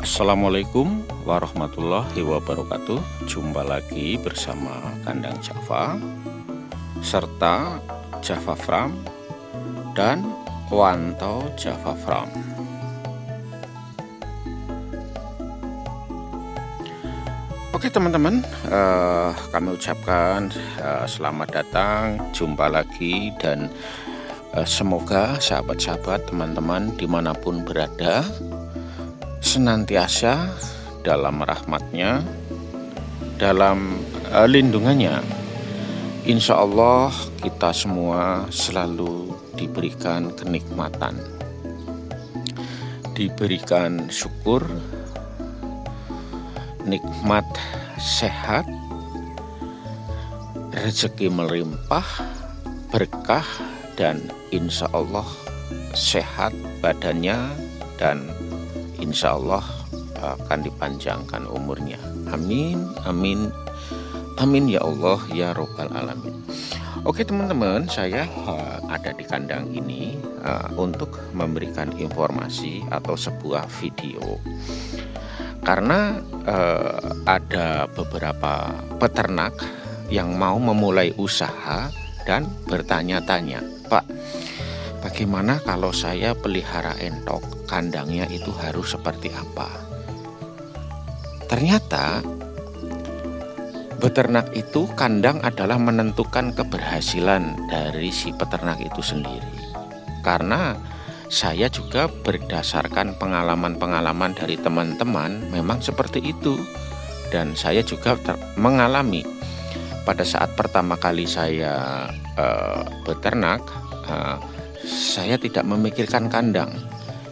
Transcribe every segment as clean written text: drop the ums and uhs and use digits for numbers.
Assalamualaikum warahmatullahi wabarakatuh. Jumpa lagi bersama Kandang Java serta Java Farm dan Wantau Java Farm. Oke teman-teman, kami ucapkan selamat datang, jumpa lagi, dan semoga sahabat-sahabat teman-teman dimanapun berada senantiasa dalam rahmatnya, dalam lindungannya. Insya Allah kita semua selalu diberikan kenikmatan, diberikan syukur, nikmat sehat, rezeki melimpah, berkah, dan insya Allah sehat badannya, dan insya Allah akan dipanjangkan umurnya. Amin, amin, amin ya Allah ya Robbal Alamin. Oke teman-teman, saya ada di kandang ini untuk memberikan informasi atau sebuah video. Karena ada beberapa peternak yang mau memulai usaha dan bertanya-tanya, Pak, bagaimana kalau saya pelihara entok, kandangnya itu harus seperti apa? Ternyata beternak itu, kandang adalah menentukan keberhasilan dari si peternak itu sendiri. Karena saya juga berdasarkan pengalaman-pengalaman dari teman-teman memang seperti itu. Dan saya juga mengalami pada saat pertama kali saya beternak, saya tidak memikirkan kandang.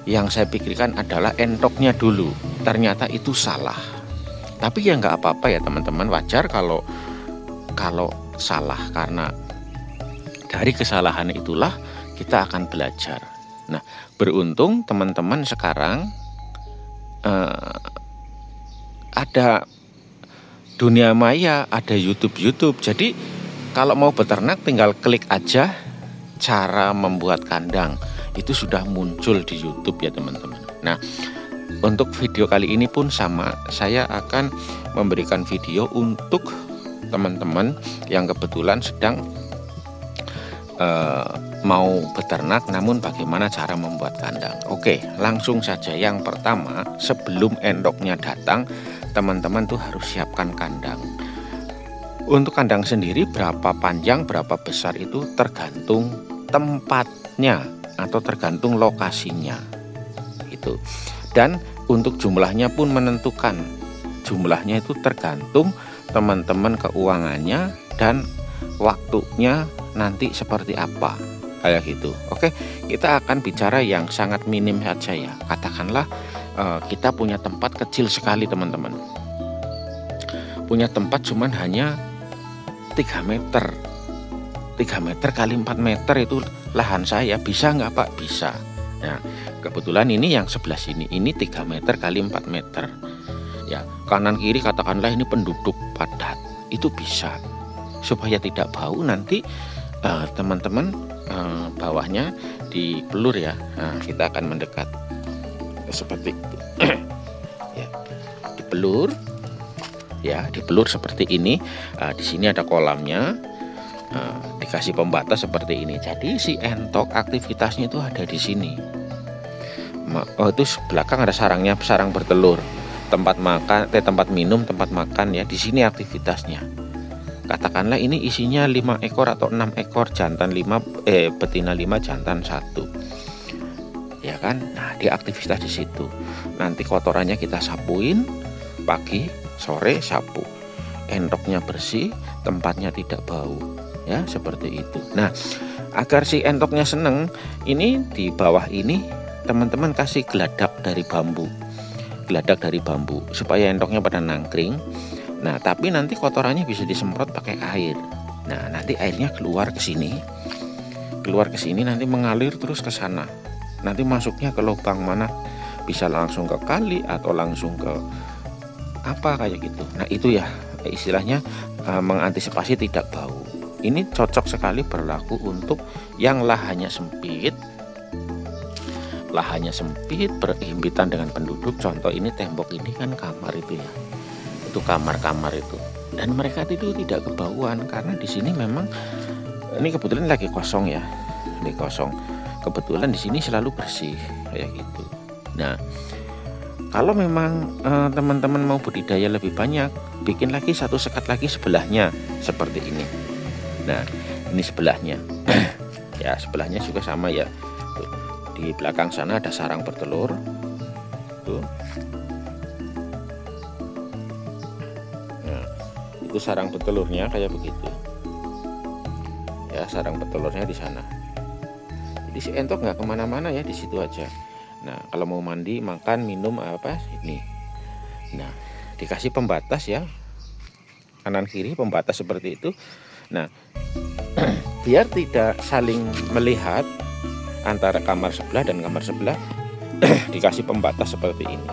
Yang saya pikirkan adalah entoknya dulu. Ternyata itu salah. Tapi ya nggak apa-apa ya teman-teman, wajar kalau salah, karena dari kesalahan itulah kita akan belajar. Nah, beruntung teman-teman sekarang ada dunia maya, ada YouTube. Jadi kalau mau beternak tinggal klik aja cara membuat kandang, itu sudah muncul di YouTube ya teman-teman. Nah, untuk video kali ini pun sama, saya akan memberikan video untuk teman-teman yang kebetulan sedang mau beternak namun bagaimana cara membuat kandang. Oke, langsung saja. Yang pertama, sebelum endoknya datang, teman-teman tuh harus siapkan kandang. Untuk kandang sendiri berapa panjang, berapa besar itu tergantung tempatnya atau tergantung lokasinya itu. Dan untuk jumlahnya pun menentukan. Jumlahnya itu tergantung teman-teman keuangannya dan waktunya nanti seperti apa, kayak gitu. Oke, kita akan bicara yang sangat minim saja ya. Katakanlah kita punya tempat kecil sekali teman-teman. Punya tempat cuman hanya 3 meter. 3 meter kali 4 meter itu lahan saya, bisa nggak Pak? Bisa. Nah, kebetulan ini yang sebelah sini, ini 3 meter kali 4 meter. Ya, kanan kiri katakanlah ini penduduk padat, itu bisa. Supaya tidak bau nanti teman-teman bawahnya dipelur ya. Nah, kita akan mendekat seperti itu. Ya, dipelur. Ya, dipelur seperti ini. Di sini ada kolamnya. Dikasih pembatas seperti ini. Jadi si entok aktivitasnya itu ada di sini. Itu belakang ada sarangnya, sarang bertelur, tempat makan, tempat minum, tempat makan ya. Di sini aktivitasnya. Katakanlah ini isinya 5 ekor atau 6 ekor, jantan 5, betina 5, jantan 1. Ya kan? Nah, di aktivitas di situ. Nanti kotorannya kita sapuin pagi, sore sapu. Entoknya bersih, tempatnya tidak bau. Ya, seperti itu. Nah, agar si entoknya seneng, ini di bawah ini teman-teman kasih geladak dari bambu. Geladak dari bambu supaya entoknya pada nangkring. Nah, tapi nanti kotorannya bisa disemprot pakai air. Nah, nanti airnya keluar ke sini. Keluar ke sini nanti mengalir terus ke sana. Nanti masuknya ke lubang mana? Bisa langsung ke kali atau langsung ke apa kayak gitu. Nah, itu ya istilahnya mengantisipasi tidak bau. Ini cocok sekali berlaku untuk yang lahannya sempit, lahannya sempit, berhimpitan dengan penduduk. Contoh ini tembok ini kan kamar itu ya, itu kamar-kamar itu, dan mereka itu tidak kebauan karena di sini memang ini kebetulan lagi kosong ya, ini kosong. Kebetulan di sini selalu bersih kayak gitu. Nah, kalau memang teman-teman mau budidaya lebih banyak, bikin lagi satu sekat lagi sebelahnya seperti ini. Nah, ini sebelahnya. Ya, sebelahnya juga sama ya. Tuh, di belakang sana ada sarang bertelur. Tuh. Nah, itu sarang bertelurnya kayak begitu. Ya, sarang bertelurnya di sana. Jadi si entok nggak kemana-mana ya, di situ aja. Nah, kalau mau mandi, makan, minum apa ini. Nah, dikasih pembatas ya, kanan kiri pembatas seperti itu. Nah, biar tidak saling melihat antara kamar sebelah dan kamar sebelah, dikasih pembatas seperti ini.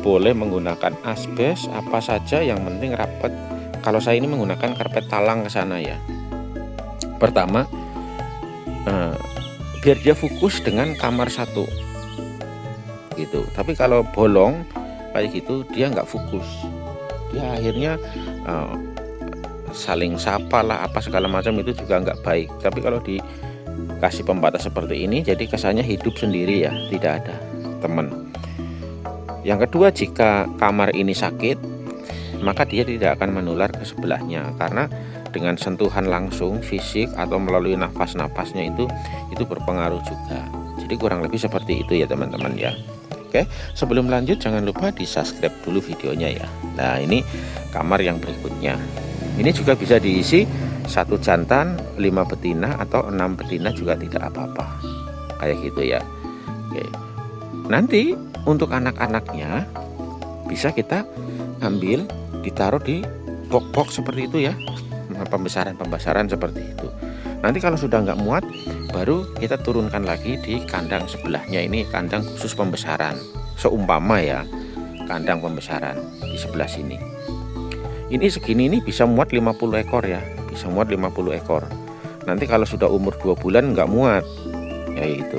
Boleh menggunakan asbes apa saja, yang penting rapat. Kalau saya ini menggunakan karpet talang ke sana ya. Pertama, biar dia fokus dengan kamar satu gitu. Tapi kalau bolong kayak gitu dia nggak fokus, dia akhirnya saling sapa lah apa segala macam, itu juga nggak baik. Tapi kalau dikasih pembatas seperti ini, jadi kesannya hidup sendiri ya, tidak ada teman. Yang kedua, jika kamar ini sakit, maka dia tidak akan menular ke sebelahnya, karena dengan sentuhan langsung fisik atau melalui nafas-nafasnya itu berpengaruh juga. Jadi kurang lebih seperti itu ya teman-teman ya. Oke, sebelum lanjut jangan lupa di subscribe dulu videonya ya. Nah, ini kamar yang berikutnya. Ini juga bisa diisi 1 jantan, 5 betina atau 6 betina juga tidak apa-apa. Kayak gitu ya. Oke. Nanti untuk anak-anaknya bisa kita ambil, ditaruh di box-box seperti itu ya. Pembesaran seperti itu. Nanti kalau sudah nggak muat, baru kita turunkan lagi di kandang sebelahnya. Ini kandang khusus pembesaran, seumpama ya, kandang pembesaran di sebelah sini. Ini segini ini bisa muat 50 ekor ya, bisa muat 50 ekor. Nanti kalau sudah umur 2 bulan nggak muat, ya itu.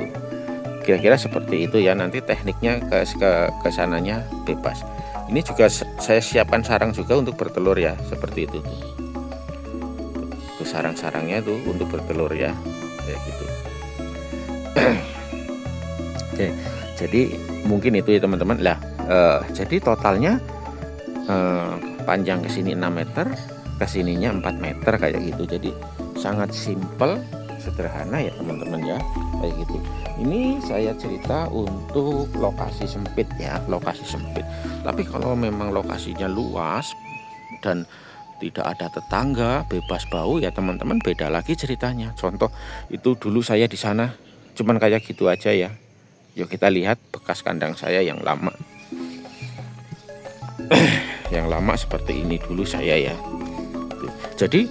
Kira-kira seperti itu ya. Nanti tekniknya ke sananya bebas. Ini juga saya siapkan sarang juga untuk bertelur ya, seperti itu tuh. Sarang-sarangnya itu untuk bertelur ya, kayak gitu. Oke, jadi mungkin itu ya teman-teman lah. Jadi totalnya panjang ke sini 6 meter, ke sininya 4 meter kayak gitu. Jadi sangat simpel, sederhana ya teman-teman ya, kayak gitu. Ini saya cerita untuk lokasi sempit ya, lokasi sempit. Tapi kalau memang lokasinya luas dan tidak ada tetangga, bebas bau ya teman-teman, beda lagi ceritanya. Contoh itu dulu saya di sana cuman kayak gitu aja ya. Yuk kita lihat bekas kandang saya yang lama. Yang lama seperti ini dulu saya ya. Jadi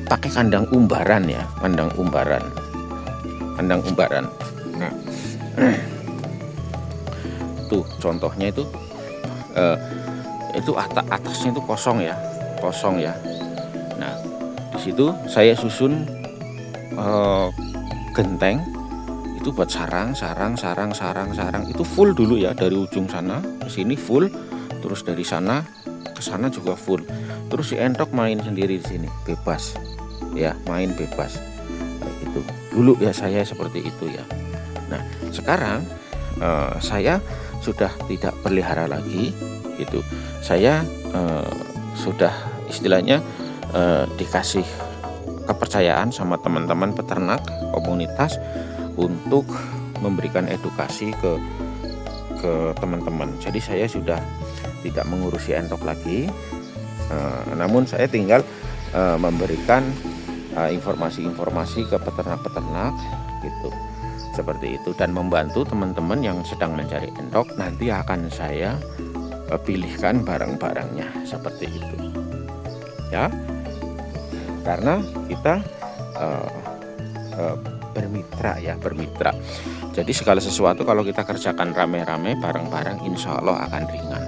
pakai kandang umbaran ya, kandang umbaran. Nah, tuh contohnya itu atasnya itu kosong ya. Nah, di situ saya susun genteng itu buat sarang itu full dulu ya, dari ujung sana ke sini full, terus dari sana ke sana juga full. Terus si entok main sendiri di sini, bebas ya, main bebas kayak gitu. Dulu ya saya seperti itu ya. Nah, sekarang saya sudah tidak pelihara lagi gitu. Saya sudah istilahnya dikasih kepercayaan sama teman-teman peternak komunitas untuk memberikan edukasi ke teman-teman. Jadi saya sudah tidak mengurusi entok lagi, namun saya tinggal memberikan informasi-informasi ke peternak-peternak gitu, seperti itu, dan membantu teman-teman yang sedang mencari entok. Nanti akan saya pilihkan barang-barangnya seperti itu ya, karena kita bermitra. Jadi segala sesuatu kalau kita kerjakan rame-rame bareng-bareng, insya Allah akan ringan.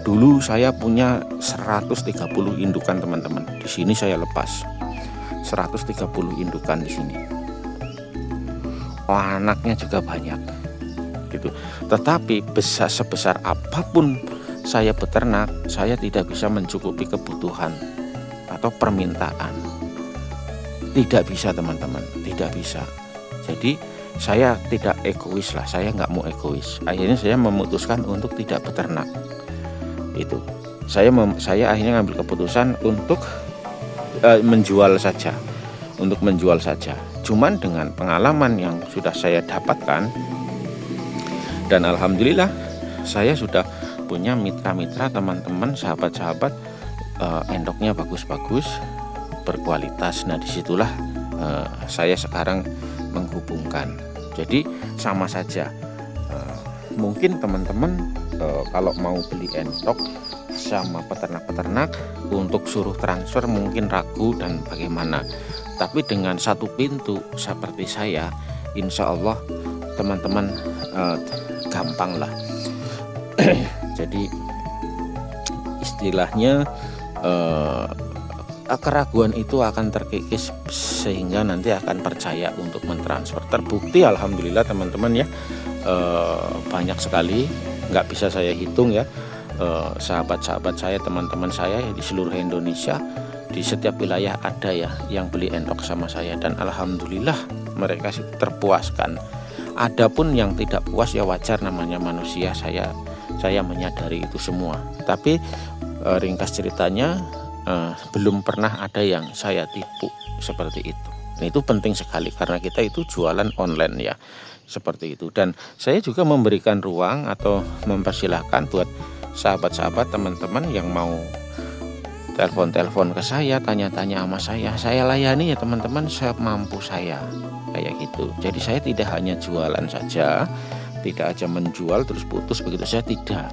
Dulu saya punya 130 indukan teman-teman, di sini saya lepas 130 indukan di sini. Anaknya juga banyak itu. Tetapi sebesar apapun saya beternak, saya tidak bisa mencukupi kebutuhan atau permintaan. Tidak bisa teman-teman, tidak bisa. Jadi saya tidak egois lah, saya nggak mau egois. Akhirnya saya memutuskan untuk tidak beternak. Itu saya akhirnya ngambil keputusan untuk menjual saja, Cuman dengan pengalaman yang sudah saya dapatkan, dan alhamdulillah saya sudah punya mitra-mitra, teman-teman, sahabat-sahabat, endoknya bagus-bagus, berkualitas. Nah disitulah saya sekarang menghubungkan. Jadi sama saja. Mungkin teman-teman kalau mau beli endok sama peternak-peternak untuk suruh transfer mungkin ragu dan bagaimana. Tapi dengan satu pintu seperti saya, insya Allah teman-teman gampang lah. Jadi istilahnya keraguan itu akan terkikis sehingga nanti akan percaya untuk mentransfer. Terbukti alhamdulillah teman-teman ya, banyak sekali, nggak bisa saya hitung ya, sahabat-sahabat saya, teman-teman saya di seluruh Indonesia, di setiap wilayah ada ya yang beli endok sama saya, dan alhamdulillah mereka terpuaskan. Adapun yang tidak puas ya wajar, namanya manusia, saya menyadari itu semua. Tapi ringkas ceritanya, belum pernah ada yang saya tipu seperti itu. Nah, itu penting sekali karena kita itu jualan online ya, seperti itu. Dan saya juga memberikan ruang atau mempersilahkan buat sahabat-sahabat, teman-teman yang mau telepon ke saya, tanya-tanya sama saya layani ya teman-teman semampu saya, kayak gitu. Jadi saya tidak hanya jualan saja, tidak aja menjual terus putus begitu saja, tidak.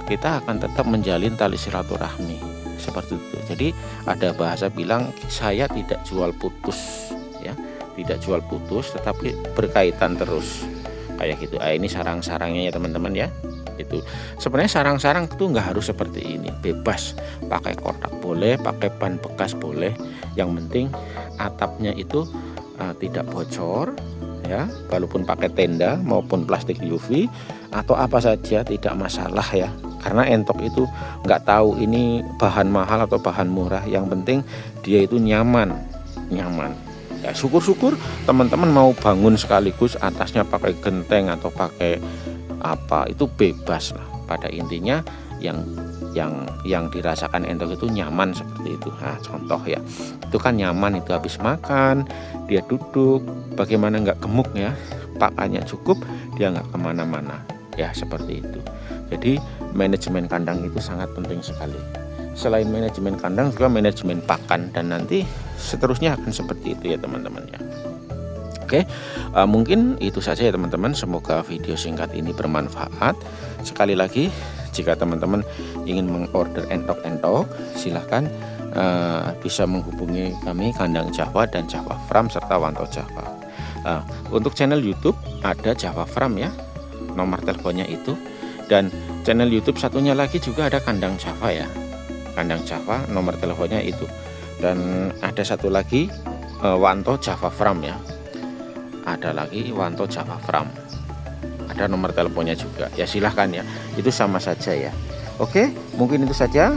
Kita akan tetap menjalin tali silaturahmi seperti itu. Jadi ada bahasa bilang saya tidak jual putus ya, tidak jual putus tetapi berkaitan terus, kayak gitu. Ini sarang-sarangnya ya teman-teman ya. Itu sebenarnya sarang-sarang itu nggak harus seperti ini, bebas, pakai kotak boleh, pakai ban bekas boleh, yang penting atapnya itu tidak bocor ya, walaupun pakai tenda maupun plastik UV atau apa saja tidak masalah ya, karena entok itu nggak tahu ini bahan mahal atau bahan murah, yang penting dia itu nyaman ya. Syukur-syukur teman-teman mau bangun sekaligus atasnya pakai genteng atau pakai apa, itu bebas lah. Pada intinya yang dirasakan entok itu nyaman seperti itu. Nah, contoh ya, itu kan nyaman, itu habis makan dia duduk, bagaimana nggak gemuk ya, pakannya cukup, dia nggak kemana-mana ya, seperti itu. Jadi manajemen kandang itu sangat penting sekali. Selain manajemen kandang juga manajemen pakan, dan nanti seterusnya akan seperti itu ya teman-teman ya. Oke, mungkin itu saja ya teman-teman. Semoga video singkat ini bermanfaat. Sekali lagi, jika teman-teman ingin mengorder entok-entok, silahkan bisa menghubungi kami, Kandang Java dan Java Farm serta Wanto Java. Untuk channel YouTube ada Java Farm ya, nomor teleponnya itu. Dan channel YouTube satunya lagi juga ada Kandang Java ya, Kandang Java, nomor teleponnya itu. Dan ada satu lagi Wanto Java Farm ya, ada lagi Wanto Java Farm, ada nomor teleponnya juga ya, silahkan ya, itu sama saja ya. Oke, mungkin itu saja.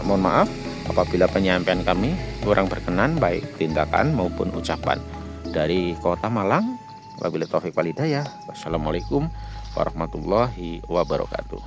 Mohon maaf apabila penyampaian kami kurang berkenan, baik tindakan maupun ucapan. Dari Kota Malang, wabillahi taufiq wal hidayah. Wassalamualaikum warahmatullahi wabarakatuh.